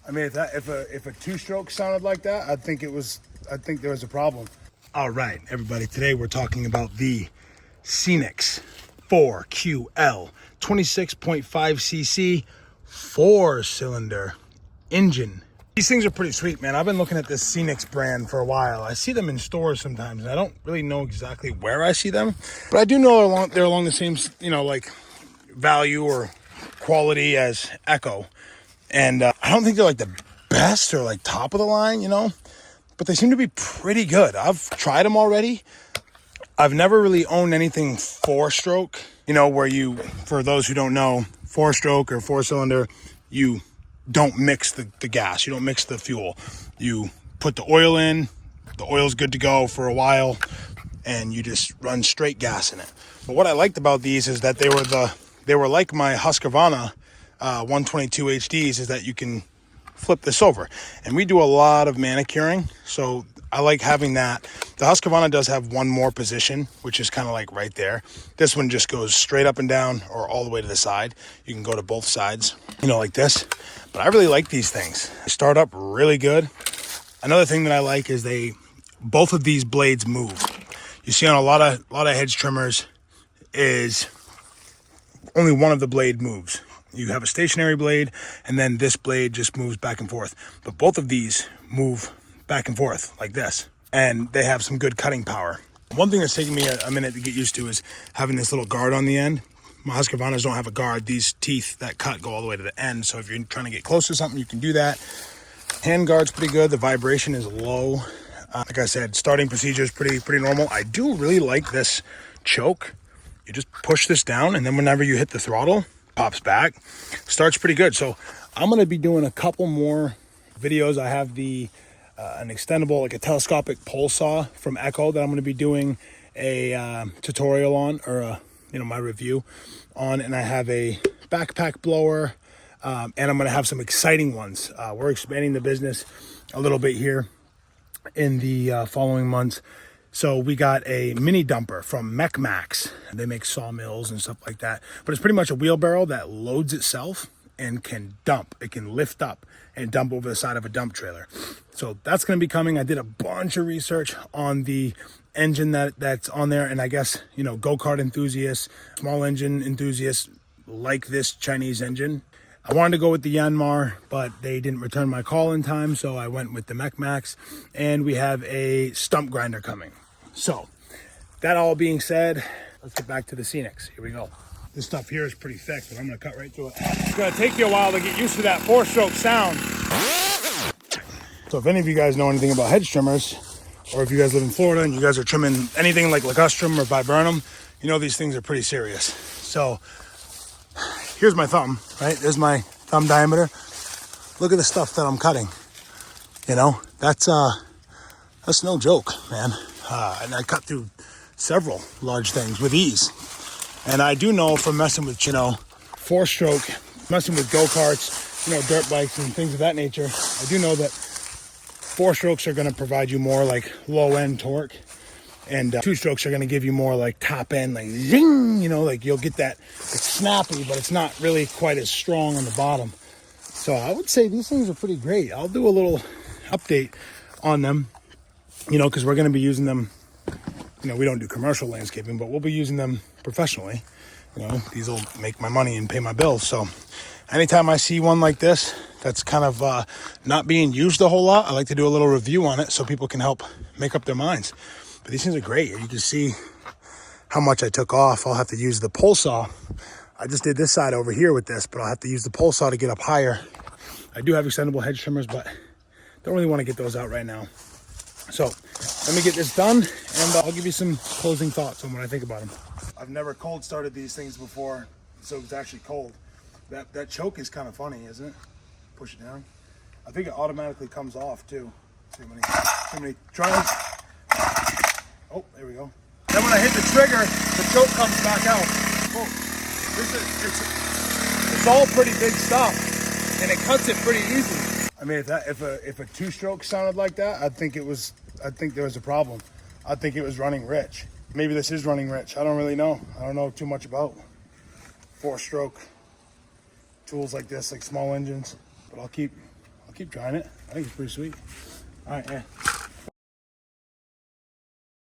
I mean, if a two-stroke sounded like that, I think there was a problem. All right, everybody. Today we're talking about the Senix 4QL 26.5cc 4-cylinder engine. These things are pretty sweet, man. I've been looking at this Senix brand for a while. I see them in stores sometimes, and I don't really know exactly where I see them, but I do know they're along the same, like value or quality as Echo. And I don't think they're like the best or like top of the line, but they seem to be pretty good. I've tried them already. I've never really owned anything 4-stroke, where for those who don't know, 4-stroke or 4-cylinder, you don't mix the gas. You don't mix the fuel. You put the oil in, the oil's good to go for a while, and you just run straight gas in it. But what I liked about these is that they were like my Husqvarna 122 HDs, is that you can flip this over. And we do a lot of manicuring, so I like having that. The Husqvarna does have one more position, which is kind of like right there. This one just goes straight up and down or all the way to the side. You can go to both sides, like this. But I really like these things. They start up really good. Another thing that I like is both of these blades move. You see on a lot of hedge trimmers is only one of the blade moves. You have a stationary blade, and then this blade just moves back and forth. But both of these move back and forth like this, and they have some good cutting power. One thing that's taking me a minute to get used to is having this little guard on the end. My Husqvarnas don't have a guard. These teeth that cut go all the way to the end, so if you're trying to get close to something, you can do that. Hand guard's pretty good. The vibration is low. Like I said, starting procedure is pretty normal. I do really like this choke. You just push this down, and then whenever you hit the throttle, pops back. Starts pretty good. So I'm going to be doing a couple more videos. I have an extendable, like a telescopic pole saw from Echo that I'm going to be doing a tutorial on, or my review on, and I have a backpack blower, and I'm going to have some exciting ones. We're expanding the business a little bit here in the following months. So we got a mini dumper from MechMax. They make sawmills and stuff like that. But it's pretty much a wheelbarrow that loads itself and can dump. It can lift up and dump over the side of a dump trailer. So that's going to be coming. I did a bunch of research on the engine that's on there. And I guess, go-kart enthusiasts, small engine enthusiasts like this Chinese engine. I wanted to go with the Yanmar, but they didn't return my call in time. So I went with the MechMax, and we have a stump grinder coming. So that all being said, let's get back to the Senix. Here we go. This stuff here is pretty thick, but I'm going to cut right through it. It's going to take you a while to get used to that 4-stroke sound. So if any of you guys know anything about hedge trimmers, or if you guys live in Florida and you guys are trimming anything like Ligustrum or Viburnum, these things are pretty serious. So here's my thumb, right? There's my thumb diameter. Look at the stuff that I'm cutting. That's no joke, man. And I cut through several large things with ease. And I do know from messing with, 4-stroke, messing with go-karts, dirt bikes and things of that nature, I do know that 4-strokes are going to provide you more like low-end torque. And 2-strokes are going to give you more like top-end, like zing, like you'll get that. It's snappy, but it's not really quite as strong on the bottom. So I would say these things are pretty great. I'll do a little update on them, because we're going to be using them. We don't do commercial landscaping, but we'll be using them professionally. These will make my money and pay my bills. So anytime I see one like this that's kind of not being used a whole lot, I like to do a little review on it so people can help make up their minds. But these things are great. You can see how much I took off. I'll have to use the pole saw. I just did this side over here with this, but I'll have to use the pole saw to get up higher. I do have extendable hedge trimmers, but don't really want to get those out right now. So let me get this done, and I'll give you some closing thoughts on what I think about them. I've never cold started these things before, so it's actually cold. That choke is kind of funny, isn't it? Push it down. I think it automatically comes off too. Too many tries. Oh, there we go. Then when I hit the trigger, the choke comes back out. Oh, it's all pretty big stuff, and it cuts it pretty easily. I mean, if a 2-stroke sounded like that, I think there was a problem. I think it was running rich. Maybe this is running rich. I don't really know. I don't know too much about 4-stroke tools like this, like small engines. But I'll keep I'll keep trying it. I think it's pretty sweet. All right, yeah.